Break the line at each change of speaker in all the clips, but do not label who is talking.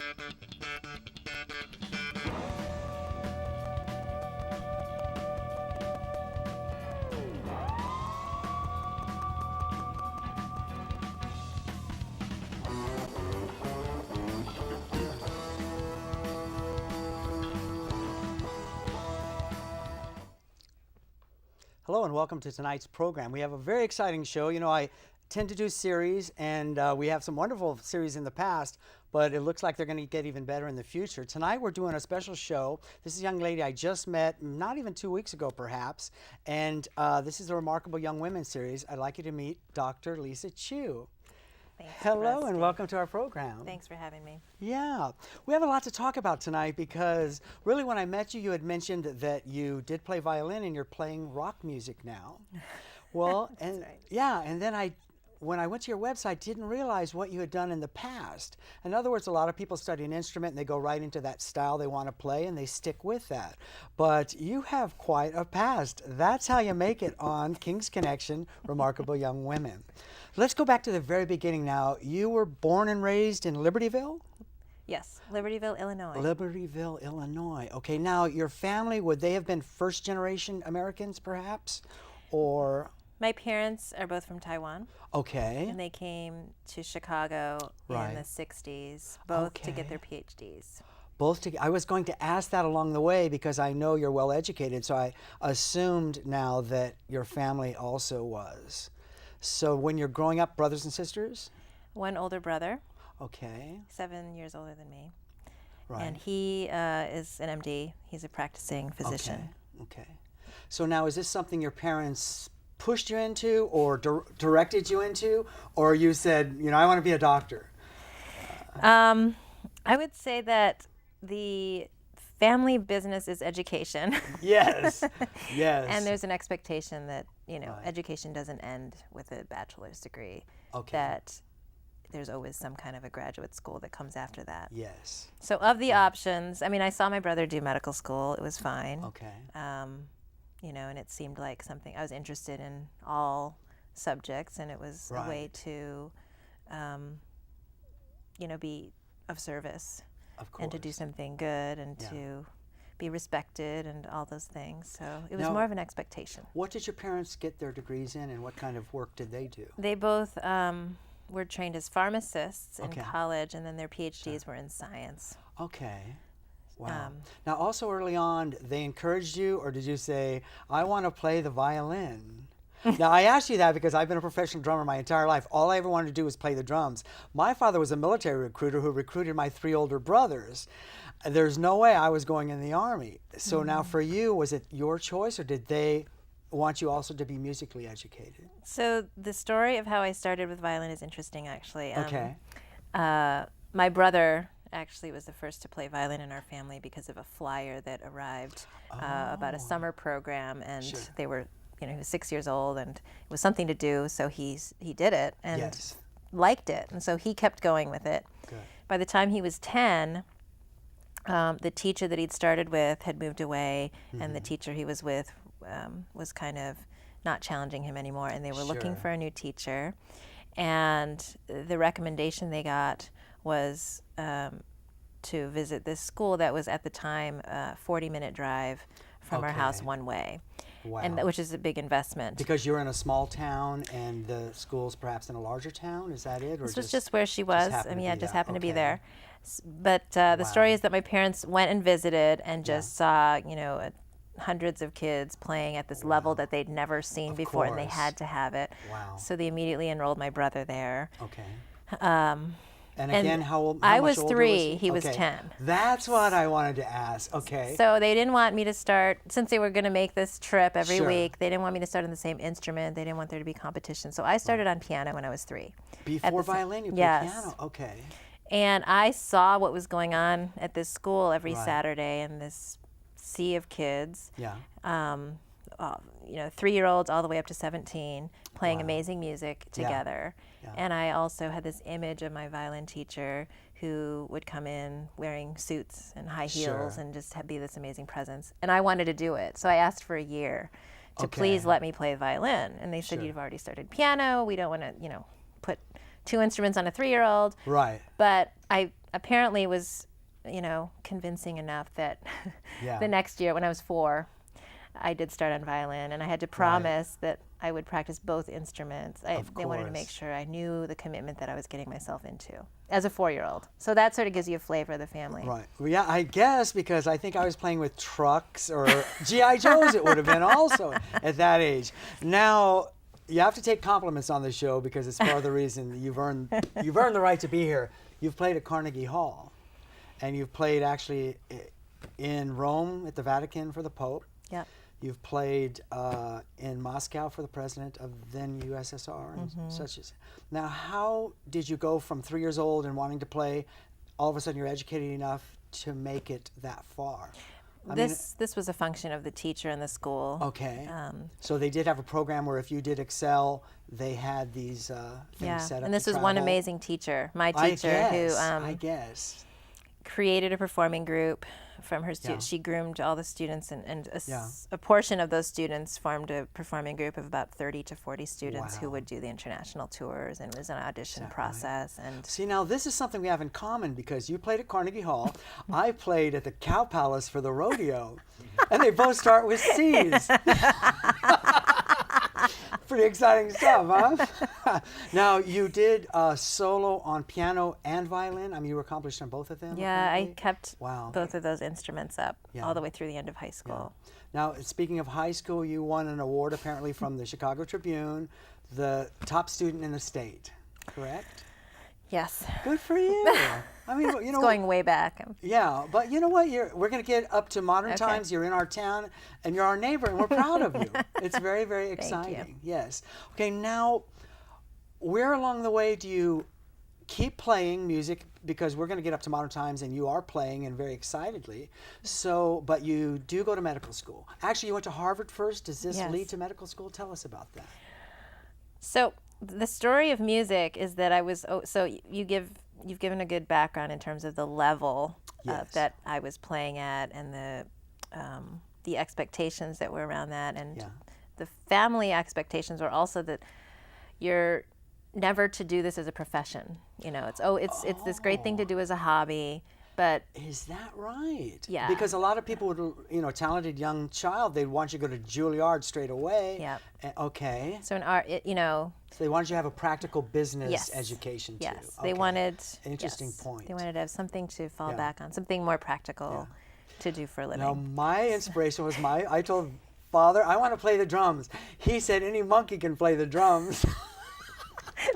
Hello and welcome to tonight's program. We have a very exciting show. You know, I tend to do series, and we have some wonderful series in the past, but it looks like they're going to get even better in the future. Tonight we're doing a special show. This is a young lady I just met not even 2 weeks ago perhaps, and this is a Remarkable Young Women series. I'd like you to meet Dr. Lisa Chu.
Thanks,
Hello
Rusty.
and welcome to our program.
Thanks for having me.
Yeah, we have a lot to talk about tonight because really when I met you, you had mentioned that you did play violin and you're playing rock music now. Well, and
right.
yeah, and then when I went to your website, didn't realize what you had done in the past. In other words, a lot of people study an instrument and they go right into that style they want to play and they stick with that. But you have quite a past. That's how you make it on King's Connection, Remarkable Young Women. Let's go back to the very beginning now. You were born and raised in Libertyville?
Yes, Libertyville, Illinois.
Libertyville, Illinois. Okay, now your family, would they have been first generation Americans perhaps? Or?
My parents are both from Taiwan.
Okay.
And they came to Chicago
Right.
in the 60s, both to get
Okay.
their PhDs.
I was going to ask that along the way because I know you're well educated, so I assumed now that your family also was. So when you're growing up, brothers and sisters?
One older brother,
Okay.
7 years older than me.
Right.
And he is an MD. He's a practicing physician.
Okay. So now is this something your parents pushed you into or directed you into, or you said, you know, I want to be a doctor?
I would say that the family business is education.
Yes. Yes.
And there's an expectation that, you know,
Right.
education doesn't end with a bachelor's degree.
Okay.
That there's always some kind of a graduate school that comes after that.
Yes.
So of the options, I mean, I saw my brother do medical school. It was fine.
Okay.
You know, and it seemed like something I was interested in all subjects, and it was
Right.
a way to, you know, be of service.
Of course.
And to do something good and
Yeah.
to be respected and all those things. So it was
Now-
more of an expectation.
What did your parents get their degrees in, and what kind of work did they do?
They both were trained as pharmacists in
Okay.
college, and then their PhDs were in science.
Okay. Wow. Now, also early on, they encouraged you, or did you say, I want to play the violin? Now, I asked you that because I've been a professional drummer my entire life. All I ever wanted to do was play the drums. My father was a military recruiter who recruited my 3 older brothers. There's no way I was going in the Army. So now for you, was it your choice, or did they want you also to be musically educated?
So the story of how I started with violin is interesting, actually.
Okay.
My brother actually was the first to play violin in our family because of a flyer that arrived about a summer program, and
Sure.
they were, you know, he was 6 years old, and it was something to do, so he did it and
Yes.
liked it, and so he kept going with it.
Good.
By the time he was 10, the teacher that he'd started with had moved away, and the teacher he was with was kind of not challenging him anymore, and they were looking
Sure.
for a new teacher. And the recommendation they got was to visit this school that was at the time a 40-minute drive from our house
Okay.
one way,
Wow.
and which is a big investment.
Because you're in a small town and the school's perhaps in a larger town, is that it? Or
This was just where she was.
happened
I
to
mean, yeah,
be
just
that.
happened to be
Okay.
there. But the story
Wow.
is that my parents went and visited and just saw, you know, hundreds of kids playing at this level that they'd never seen
Of
before, and they
course.
had to have it.
Wow.
So they immediately enrolled my brother there.
Okay.
Um,
And
and
again, how old?
I
how much
was
older
3, he was
Okay.
10.
That's what I wanted to ask. Okay.
So they didn't want me to start, since they were going to make this trip every
Sure.
week, they didn't want me to start on the same instrument. They didn't want there to be competition. So I started on piano when I was 3.
Before
the sa-
violin, you played
Yes.
piano. Okay.
And I saw what was going on at this school every
Right.
Saturday, and this sea of kids,
Yeah.
you know, 3-year-olds all the way up to 17, playing
Wow.
amazing music
Yeah.
together.
Yeah.
And I also had this image of my violin teacher who would come in wearing suits and high heels
Sure.
and just be this amazing presence. And I wanted to do it. So I asked for a year to
Okay.
please let me play violin. And they said,
Sure.
you've already started piano. We don't want to, you know, put 2 instruments on a 3-year-old.
Right.
But I apparently was, convincing enough that
Yeah.
the next year when I was 4, I did start on violin, and I had to promise that I would practice both instruments. They wanted to make sure I knew the commitment that I was getting myself into as a 4-year-old. So that sort of gives you a flavor of the family.
Right. Well, yeah, I guess because I think I was playing with trucks or G.I. Joes, it would have been also at that age. Now, you have to take compliments on the show because it's part of the reason that you've earned the right to be here. You've played at Carnegie Hall, and you've played actually in Rome at the Vatican for the Pope.
Yep.
You've played in Moscow for the president of then USSR and such as. Now, how did you go from 3 years old and wanting to play, all of a sudden you're educated enough to make it that far?
This was a function of the teacher in the school.
Okay. So they did have a program where if you did excel, they had these things set up.
And this was one amazing teacher, my teacher,
I guess.
created a performing group from her students.
Yeah.
She groomed all the students, and
Yeah.
a portion of those students formed a performing group of about 30 to 40 students who
Wow.
would do the international tours, and it was an audition
Is that
process. And
See, now this is something we have in common because you played at Carnegie Hall. I played at the Cow Palace for the rodeo. And they both start with C's. Pretty exciting stuff, huh? Now, you did solo on piano and violin. I mean, you were accomplished on both of them?
yeah, I
apparently?
kept
Wow.
both of those instruments up
Yeah.
all the way through the end of high school.
Now, speaking of high school, you won an award apparently from the Chicago Tribune, the top student in the state, correct?
Yes.
Good for you. I mean,
It's going way back.
Yeah, but you know what? We're going to get up to modern
Okay.
times. You're in our town, and you're our neighbor, and we're proud of you. It's very, very exciting. Yes. Okay, now, where along the way do you keep playing music? Because we're going to get up to modern times, and you are playing, and very excitedly. So, but you do go to medical school. Actually, you went to Harvard first. Does this
Yes.
lead to medical school? Tell us about that.
So the story of music is that I was. So you've given a good background in terms of the level
Yes.
that I was playing at, and the expectations that were around that, and
Yeah.
the family expectations were also that you're never to do this as a profession. It's this great thing to do as a hobby, but
Is that right?
Yeah.
Because a lot of people would, talented young child, they'd want you to go to Juilliard straight away.
Yep.
Okay.
so in art,
So they wanted you to have a practical business
Yes.
education too.
yes, they
Okay.
wanted
Interesting
yes,
point.
They wanted to have something to fall
Yeah.
back on, something more practical to do for a living.
Now my inspiration was I told Father, I want to play the drums. He said any monkey can play the drums.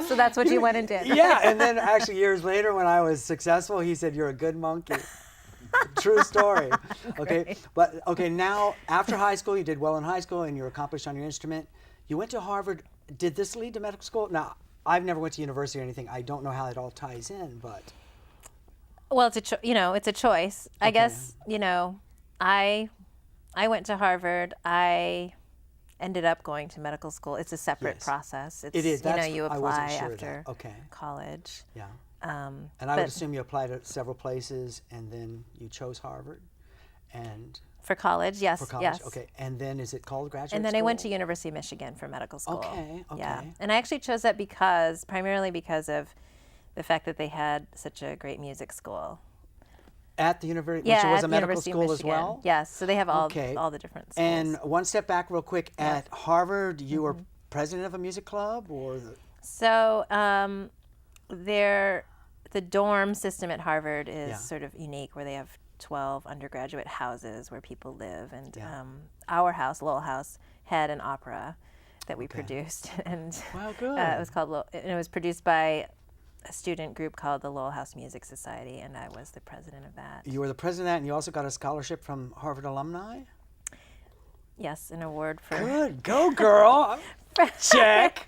So that's what you went and did.
Yeah, and then actually years later when I was successful, he said, you're a good monkey. True story. Okay, but now after high school, you did well in high school and you're accomplished on your instrument. You went to Harvard. Did this lead to medical school? Now, I've never went to university or anything. I don't know how it all ties in, but
Well, it's a choice. I guess, I went to Harvard. I ended up going to medical school. It's a separate
Yes.
process. It's,
it is.
you
I wasn't
apply
sure of
after
that. Okay.
college.
Yeah. And I would
but
assume you applied at several places and then you chose Harvard and
for college, yes,
for college.
yes.
Okay. And then is it called graduate
And then
school?
I went to University of Michigan for medical school.
Okay,
Yeah.
okay.
And I actually chose that primarily because of the fact that they had such a great music school.
At the university,
Yeah,
which was
at
a
the
medical
University of
school as
Michigan.
well?
Yes, so they have all
Okay.
all the different schools.
And one step back real quick. At Harvard, you were president of a music club or
So the dorm system at Harvard is
Yeah.
sort of unique, where they have 12 undergraduate houses where people live, and
Yeah.
our house, Lowell House, had an opera that we produced, and
Wow, good.
it was called and it was produced by a student group called the Lowell House Music Society, and I was the president of that.
You were the president of that, and you also got a scholarship from Harvard alumni?
Yes, an award for
Good. Go, girl. Check.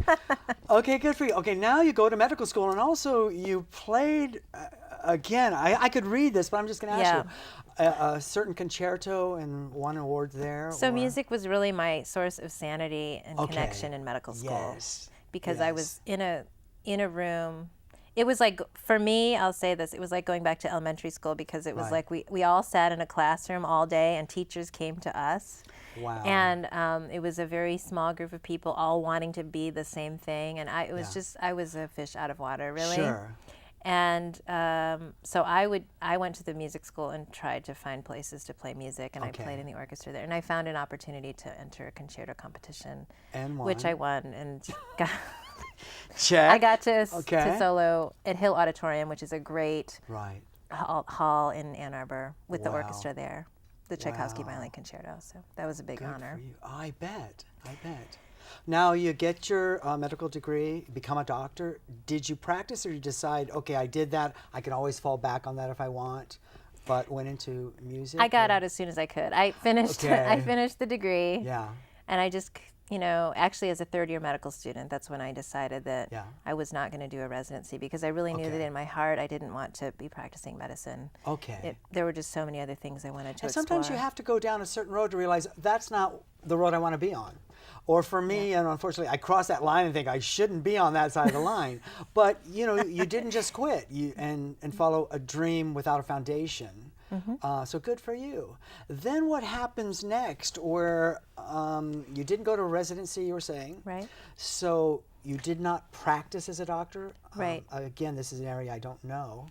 Okay, good for you. Okay, now you go to medical school, and also you played, again, I could read this, but I'm just going to ask you, a certain concerto and won awards there?
So
or-
music was really my source of sanity and
Okay.
connection in medical school.
Yes.
Because I
Yes.
was in a room. It was like, for me, I'll say this, it was like going back to elementary school, because it was
Right.
like we all sat in a classroom all day and teachers came to us.
Wow.
And it was a very small group of people all wanting to be the same thing. And I was a fish out of water, really.
Sure.
And so I went to the music school and tried to find places to play music, and I played in the orchestra there. And I found an opportunity to enter a concerto competition,
And
which I won, and got
Check.
I got to solo at Hill Auditorium, which is a great
Right.
hall in Ann Arbor with the
Wow.
orchestra there, the Tchaikovsky
Wow.
Violin Concerto. So that was a big
Good
honor.
for you. I bet. I bet. Now you get your medical degree, become a doctor. Did you practice, or you decide, okay, I did that, I can always fall back on that if I want, but went into music?
I got out as soon as I could. I finished.
Okay.
I finished the degree.
Yeah.
And I just, actually as a third-year medical student, that's when I decided that
Yeah.
I was not going to do a residency, because I really knew
Okay.
that in my heart I didn't want to be practicing medicine.
Okay.
There were just so many other things I wanted to
And sometimes you
explore.
have to go down a certain road to realize that's not the road I want to be on. Or for me, and unfortunately, I cross that line and think I shouldn't be on that side of the line. But you didn't just quit and follow a dream without a foundation. So good for you. Then what happens next? Where you didn't go to residency, you were saying.
Right.
So you did not practice as a doctor.
Right.
Again, this is an area I don't know.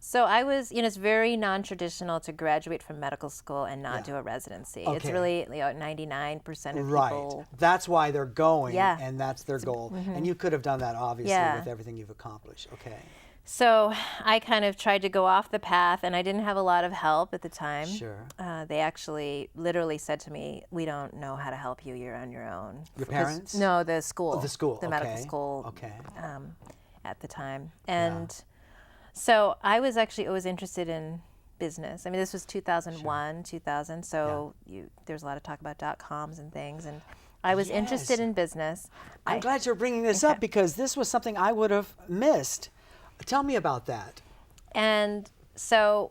So I was, it's very non-traditional to graduate from medical school and not
Yeah.
do a residency.
Okay.
It's really 99% of
Right.
people.
That's why they're going,
Yeah.
and that's their goal. And you could have done that, obviously,
Yeah.
with everything you've accomplished. Okay.
So I kind of tried to go off the path, and I didn't have a lot of help at the time.
Sure.
They actually literally said to me, "We don't know how to help you. You're on your own."
Your
Because-
parents?
No, the school.
Oh, the school.
The medical
Okay.
school.
Okay.
At the time, and so I was actually always interested in business. I mean, this was 2001, 2000. So there's a lot of talk about .coms and things, and I was interested
Yes.
in business.
I'm glad you're bringing this up, because this was something I would have missed. Tell me about that.
And so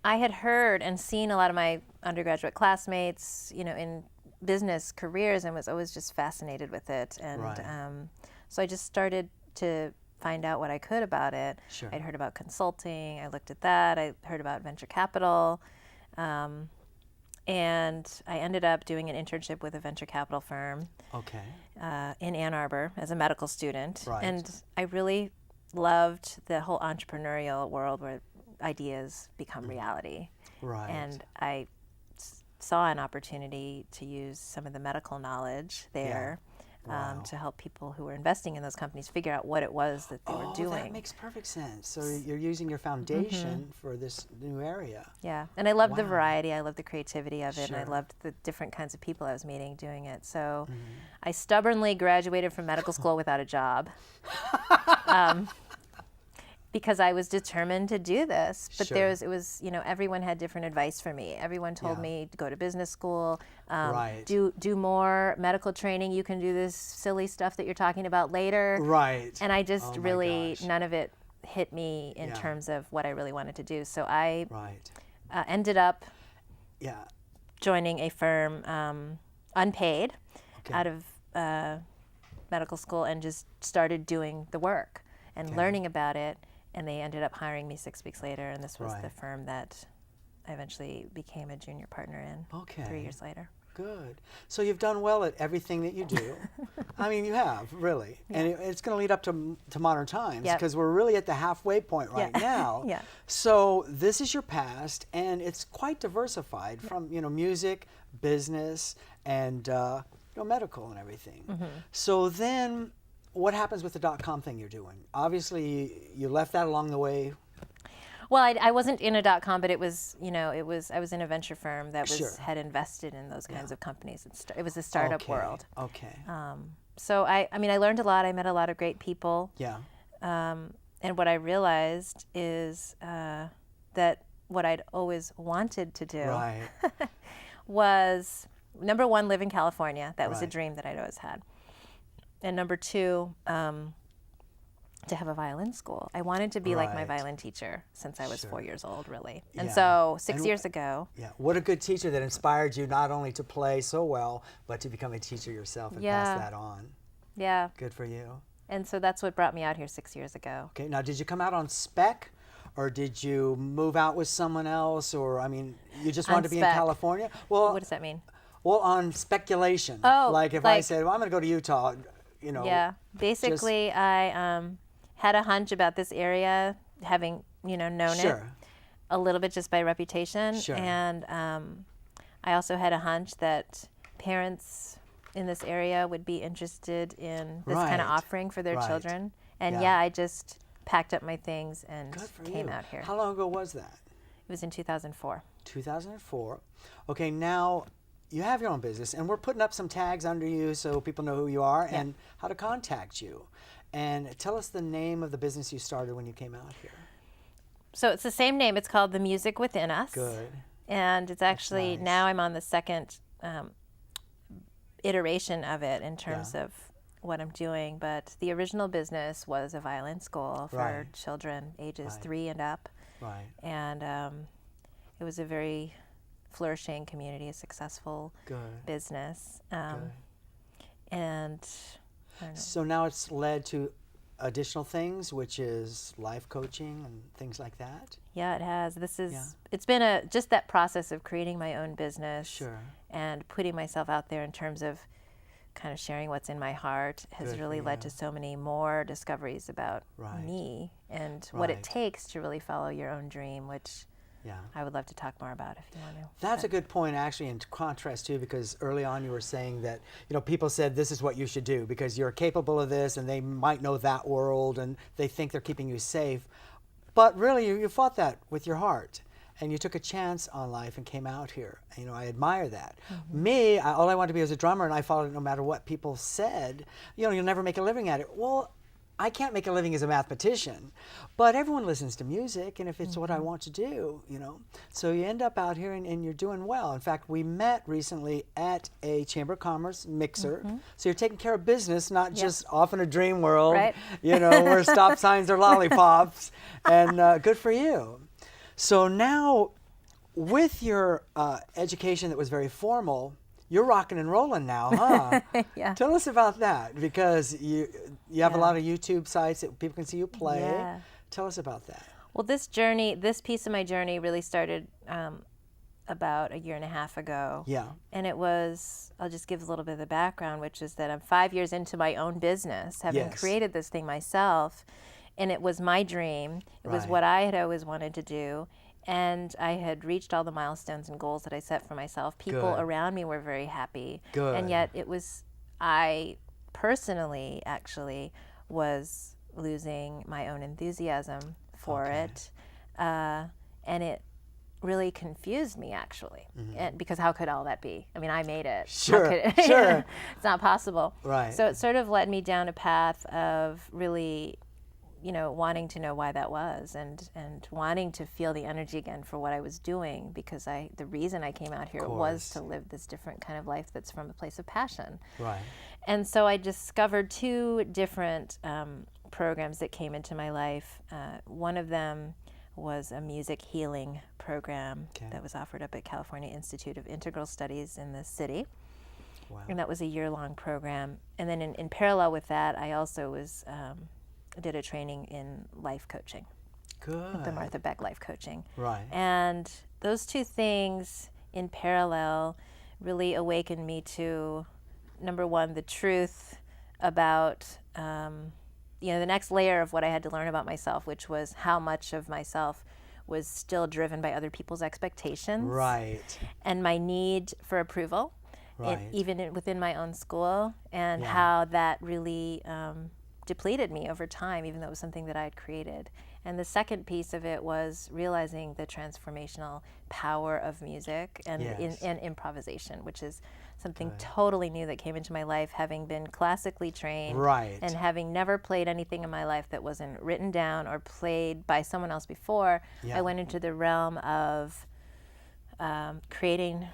I had heard and seen a lot of my undergraduate classmates, in business careers, and was always just fascinated with it. And
Right.
so I just started to find out what I could about it.
Sure.
I'd heard about consulting. I looked at that. I heard about venture capital. And I ended up doing an internship with a venture capital firm
Okay.
in Ann Arbor as a medical student.
Right.
And I really loved the whole entrepreneurial world where ideas become reality.
Right.
And I saw an opportunity to use some of the medical knowledge there
Wow.
to help people who were investing in those companies figure out what it was that they were doing.
That makes perfect sense. So you're using your foundation for this new area.
Yeah, and I loved the
Wow.
variety. I loved the creativity of it, and I
Sure.
loved the different kinds of people I was meeting doing it. So I stubbornly graduated from medical school without a job. Because I was determined to do this, but
Sure.
everyone had different advice for me. Everyone told
Yeah.
me to go to business school,
Right.
do more medical training. You can do this silly stuff that you're talking about later.
Right.
And I just
Oh my
really,
gosh.
none of it hit me in
Yeah.
terms of what I really wanted to do. So I
Right.
ended up
Yeah.
joining a firm, unpaid,
Okay.
out of medical school, and just started doing the work and learning about it. And they ended up hiring me 6 weeks later, and this was the
Right.
firm that I eventually became a junior partner in
Okay.
3 years later.
Good. So you've done well at everything that you do. I mean, you have, really. And it's going to lead up to modern times,
Yep.
because we're really at the halfway point right
Yeah.
now.
Yeah.
So this is your past, and it's quite diversified from, music, business, and, medical and everything. So then what happens with the .com thing you're doing? Obviously, you left that along the way.
Well, I wasn't in a .com, but it was, I was in a venture firm that
Sure.
had invested in those kinds of companies. It was a startup
Okay.
world.
Okay.
So I learned a lot. I met a lot of great people.
Yeah.
And what I realized is that what I'd always wanted to do
Right.
was, number one, live in California. That was a
Right.
dream that I'd always had. And number two, to have a violin school. I wanted to be like my
Right.
violin teacher since I was
Sure.
4 years old, really. And
Yeah.
so 6
And
years ago,
Yeah, what a good teacher that inspired you not only to play so well, but to become a teacher yourself and
Yeah.
pass that on.
yeah.
Good for you.
And so that's what brought me out here 6 years ago.
Okay, now did you come out on spec, or did you move out with someone else, or you just wanted to be in
spec.
California? Well,
What does that mean?
well, on speculation.
Oh,
like if I
like-
said, well, I'm going to go to Utah,
Yeah. Basically, I had a hunch about this area having, known it
Sure.
a little bit just by reputation.
Sure.
And I also had a hunch that parents in this area would be interested in this kind of
Right.
offering for their
Right.
children. And
Yeah.
I just packed up my things and
Good for
came
you.
out here.
How long ago was that?
It was in 2004.
2004. Okay, now you have your own business, and we're putting up some tags under you so people know who you are and how to contact you. And tell us the name of the business you started when you came out here.
So it's the same name. It's called The Music Within Us.
Good.
And it's actually,
nice.
now I'm on the second iteration of it in terms
Yeah.
of what I'm doing. But the original business was a violin school for
Right.
children ages
Right.
3 and up.
Right.
And it was a very flourishing community, a successful
Good.
business.
Good.
And I don't know.
So now it's led to additional things, which is life coaching and things like that.
Yeah, it has.
Yeah.
It's been just that process of creating my own business.
Sure.
And putting myself out there in terms of kind of sharing what's in my heart has
Good for
really led
you.
to so many more discoveries about
Right.
me and what it
Right.
takes to really follow your own dream, which
Yeah.
I would love to talk more about if you want to.
That's a good point, actually, in contrast too, because early on you were saying that people said this is what you should do because you're capable of this, and they might know that world, and they think they're keeping you safe, but really you fought that with your heart, and you took a chance on life and came out here. I admire that. Me, all I wanted to be was a drummer, and I followed it no matter what people said. You'll never make a living at it. Well, I can't make a living as a mathematician, but everyone listens to music, and if it's what I want to do, So you end up out here and you're doing well. In fact, we met recently at a Chamber of Commerce mixer. So you're taking care of business, not just off in a dream world,
Right.
where stop signs are lollipops, and good for you. So now, with your education that was very formal, you're rocking and rolling now, huh?
Yeah.
Tell us about that, because you have a
Yeah.
lot of YouTube sites that people can see you play.
Yeah.
Tell us about that.
Well, this piece of my journey really started about a year and a half ago.
Yeah.
And it was, I'll just give a little bit of the background, which is that I'm 5 years into my own business, having
Yes.
created this thing myself. And it was my dream. It was
Right.
what I had always wanted to do. And I had reached all the milestones and goals that I set for myself. People
Good.
around me were very happy.
Good.
And yet I personally actually was losing my own enthusiasm for
Okay.
it. And it really confused me, actually. And because how could all that be? I mean, I made it. How
Sure,
could it-
sure.
It's not possible.
Right.
So it sort of led me down a path of really wanting to know why that was, and wanting to feel the energy again for what I was doing, because the reason I came out here was
course.
to live this different kind of life that's from a place of passion.
Right.
And so I discovered 2 different programs that came into my life. One of them was a music healing program
Okay.
that was offered up at California Institute of Integral Studies in the city.
Wow.
And that was a year-long program. And then in parallel with that, I also did a training in life coaching,
Good.
the Martha Beck life coaching.
Right.
And those 2 things in parallel really awakened me to, number one, the truth about, the next layer of what I had to learn about myself, which was how much of myself was still driven by other people's expectations.
Right.
And my need for approval,
Right.
even within my own school, and
Yeah.
how that really depleted me over time, even though it was something that I had created. And the second piece of it was realizing the transformational power of music and,
Yes.
and improvisation, which is something totally new that came into my life, having been classically trained
Right.
and having never played anything in my life that wasn't written down or played by someone else before.
Yeah.
I went into the realm of creating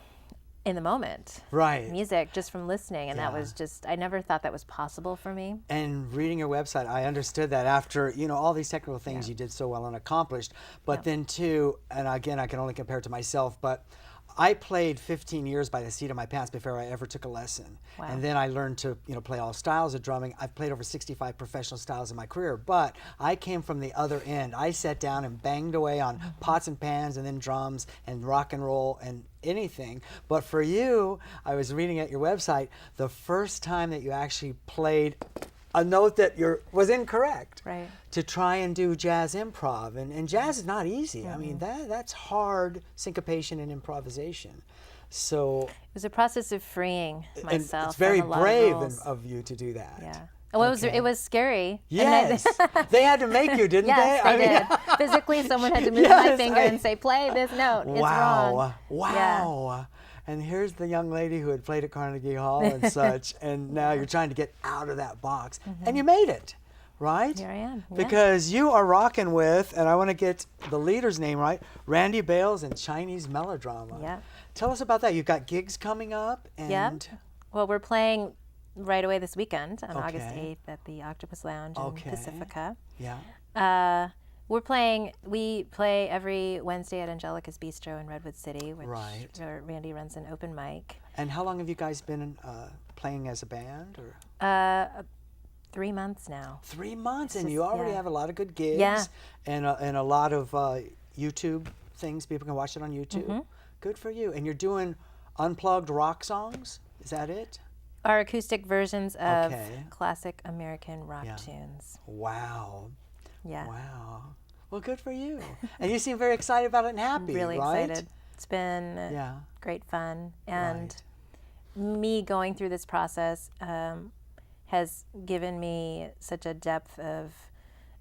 in the moment
Right.
music just from listening, and that
Yeah.
was just, I never thought that was possible for me.
And reading your website, I understood that after, all these technical things you did so well and accomplished. But then too, and again, I can only compare it to myself, but I played 15 years by the seat of my pants before I ever took a lesson.
Wow.
And then I learned to, play all styles of drumming. I've played over 65 professional styles in my career, but I came from the other end. I sat down and banged away on pots and pans and then drums and rock and roll and anything. But for you, I was reading at your website, the first time that you actually played a note that was incorrect.
Right.
To try and do jazz improv. And jazz is not easy. I mean, that's hard syncopation and improvisation. So
It was a process of freeing
and
myself.
it's very
from a lot
brave
of roles.
of you to do that.
Yeah. Well, it was scary.
Yes. They had to make you, didn't
yes,
they?
they did. Physically, someone had to move my
Yes,
finger and say, play this note. It's wrong.
Wow.
Yeah.
And here's the young lady who had played at Carnegie Hall and such, and now you're trying to get out of that box. And you made it, right?
Here I am. Yeah.
Because you are rocking with, and I want to get the leader's name right, Randy Bales and Chinese Melodrama.
Yeah.
Tell us about that. You've got gigs coming up. And
Yep. Well, we're playing right away this weekend on August
Okay.
8th at the Octopus Lounge in
Okay.
Pacifica.
Yeah.
We play every Wednesday at Angelica's Bistro in Redwood City, where Randy runs an open mic.
And how long have you guys been playing as a band? Or
3 months now.
3 months,
It's
and
just-
you already
yeah.
have a lot of good gigs.
Yeah.
And a lot of YouTube things. People can watch it on YouTube. Good for you. And you're doing unplugged rock songs? Is that it?
Our acoustic versions of
Okay.
classic American rock
Yeah.
tunes.
Wow.
Yeah.
Wow. Well, good for you. And you seem very excited about it and happy,
Really
right?
excited. It's been
Yeah.
great fun. And
Right.
me going through this process has given me such a depth of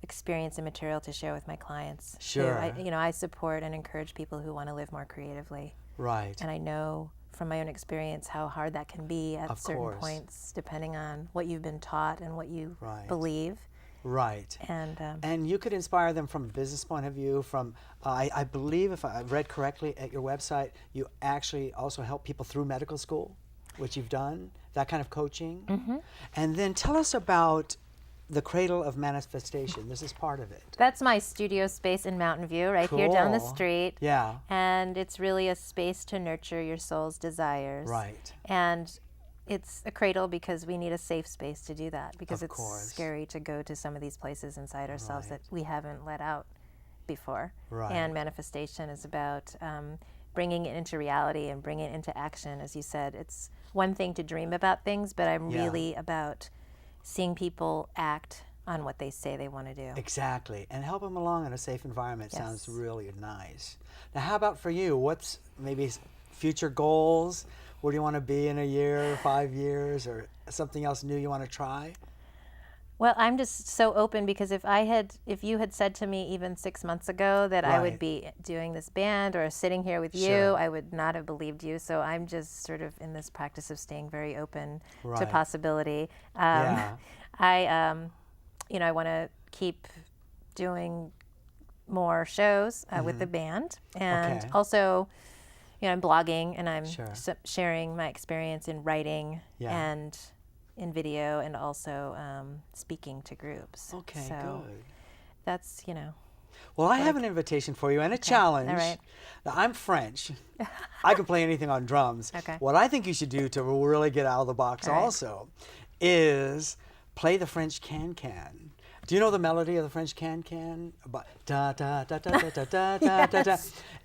experience and material to share with my clients.
Sure.
I support and encourage people who want to live more creatively.
Right.
And I know from my own experience how hard that can be at
Of
certain
course.
points, depending on what you've been taught and what you
Right.
believe.
Right.
And
you could inspire them from a business point of view. From I believe, if I read correctly at your website, you actually also help people through medical school, which you've done, that kind of coaching. And then tell us about the Cradle of Manifestation. This is part of it.
that's my studio space in Mountain View, right here down the
Cool.
street.
Yeah.
And it's really a space to nurture your soul's desires.
Right.
And it's a cradle because we need a safe space to do that, because
Of
it's
course.
scary to go to some of these places inside ourselves that we haven't let out before.
Right.
And manifestation is about bringing it into reality and bringing it into action. As you said, it's one thing to dream about things, but I'm
Yeah.
really about seeing people act on what they say they want to do.
Exactly. And help them along in a safe environment sounds
Yes.
really nice. Now, how about for you? What's maybe future goals? Where do you want to be in a year, 5 years, or something else new you want to try?
Well, I'm just so open, because if you had said to me even 6 months ago that I would
Right.
be doing this band or sitting here with you,
Sure.
I would not have believed you. So I'm just sort of in this practice of staying very open to
Right.
possibility.
Yeah.
I want to keep doing more shows with the band, and
Okay.
also, I'm blogging, and I'm
Sure.
sharing my experience in writing
Yeah.
and in video, and also speaking to groups.
Okay,
so
good.
that's
Well, I have an invitation for you and a challenge.
All right.
Now, I'm French. I can play anything on drums.
Okay.
What I think you should do to really get out of the box
All right.
also is play the French can-can. Do you know the melody of the French can-can? Da, da, da, da, da, da, da, da, da, da.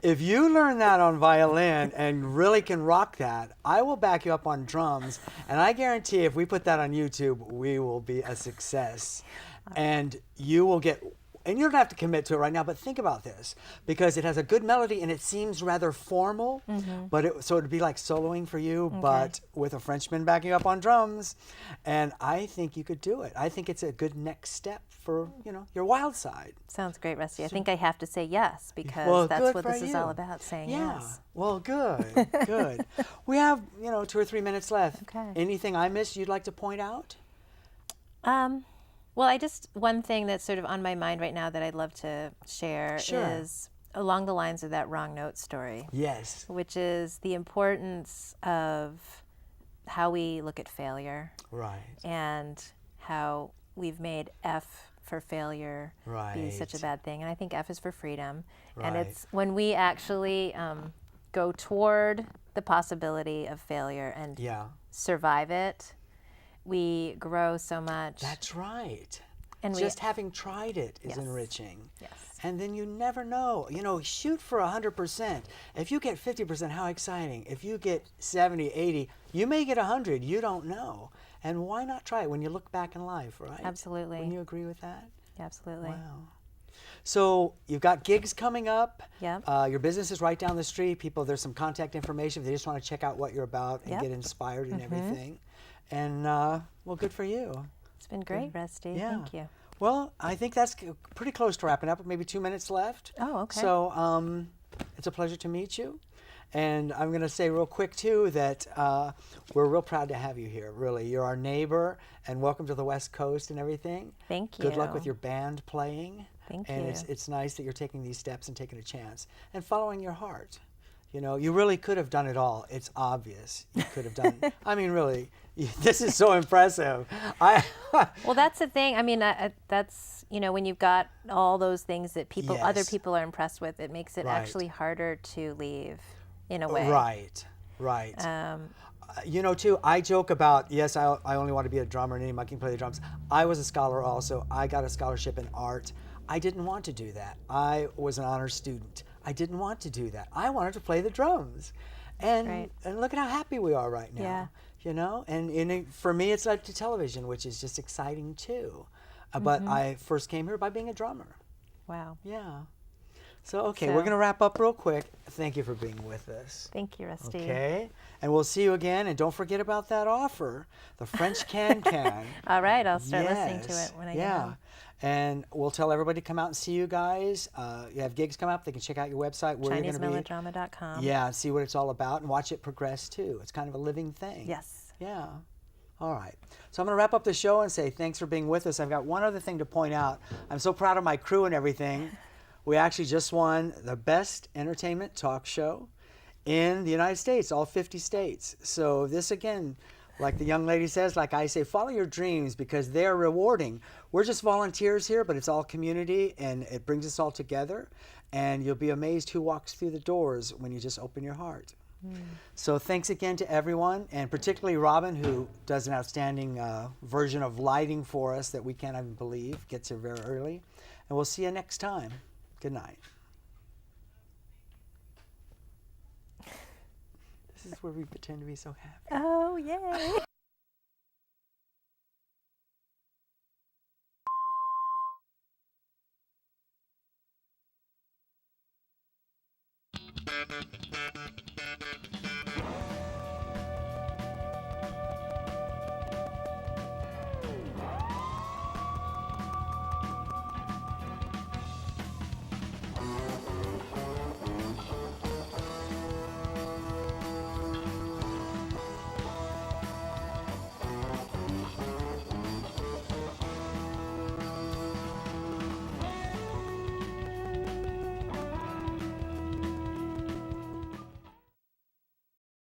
If you learn that on violin and really can rock that, I will back you up on drums. And I guarantee if we put that on YouTube, we will be a success. And you will get... And you don't have to commit to it right now, but think about this, because it has a good melody and it seems rather formal, but so it'd be like soloing for you, but with a Frenchman backing you up on drums. And I think you could do it. I think it's a good next step for your wild side.
Sounds great, Rusty. I think I have to say yes, because
Well,
that's
good
what
for
this is all
you.
about, saying
Yeah.
yes.
Well, good, good. We have 2 or 3 minutes left.
Okay.
Anything I missed you'd like to point out?
Well, one thing that's sort of on my mind right now that I'd love to share
Sure.
is along the lines of that wrong note story,
Yes.
which is the importance of how we look at failure,
Right.
and how we've made F for failure be such a
Right.
bad thing. And I think F is for freedom. And
Right.
it's when we actually go toward the possibility of failure and
Yeah.
survive it, we grow so much.
That's right.
And we-
Just having tried it is
Yes.
enriching.
Yes.
And then you never know. You know, shoot for 100%. If you get 50%, how exciting. If you get 70, 80, you may get 100. You don't know. And why not try it when you look back in life, right?
Absolutely.
Wouldn't you agree with that?
Absolutely.
Wow. So you've got gigs coming up.
Yep.
Your business is right down the street. People, there's some contact information if they just want to check out what you're about and
Yep.
get inspired and everything. And well, good for you.
It's been great, Rusty.
Yeah.
Thank you.
Well, I think that's pretty close to wrapping up. Maybe 2 minutes left.
Oh, okay.
So it's a pleasure to meet you. And I'm going to say real quick, too, that we're real proud to have you here, really. You're our neighbor, and welcome to the West Coast and everything.
Thank you.
Good luck with your band playing.
Thank
and
you.
It's nice that you're taking these steps and taking a chance and following your heart. You know, you really could have done it all. It's obvious you could have done. I mean, really, this is so impressive.
Well, that's the thing. I mean, that's, you know, when you've got all those things that other
Yes.
people are impressed with, it makes it
Right.
actually harder to leave, in a way.
Right. You know, too, I joke about, yes, I only want to be a drummer and anyone can play the drums. I was a scholar also. I got a scholarship in art. I didn't want to do that. I was an honors student. I didn't want to do that. I wanted to play the drums. And,
Right.
and look at how happy we are right now.
Yeah.
You know, and for me, it's led to television, which is just exciting too. But I first came here by being a drummer.
Wow.
Yeah. So, okay,
So-
we're going to wrap up real quick. Thank you for being with us.
Thank you, Rusty.
Okay. And we'll see you again. And don't forget about that offer, the French can-can.
All right, I'll start listening to
Yes.
it when I get home.
And we'll tell everybody to come out and see you guys. You have gigs come up. They can check out your website where you're going to be.
ChineseMelodrama.com.
Yeah, and see what it's all about and watch it progress too. It's kind of a living thing.
Yes.
Yeah. All right. So I'm going to wrap up the show and say thanks for being with us. I've got one other thing to point out. I'm so proud of my crew and everything. We actually just won the best entertainment talk show in the United States, all 50 states. So this, again, like the young lady says, like I say, follow your dreams because they're rewarding. We're just volunteers here, but it's all community and it brings us all together. And you'll be amazed who walks through the doors when you just open your heart. So thanks again to everyone, and particularly Robin, who does an outstanding version of lighting for us that we can't even believe, gets here very early. And we'll see you next time. Good night. This is where we pretend to be so happy.
Oh, yay.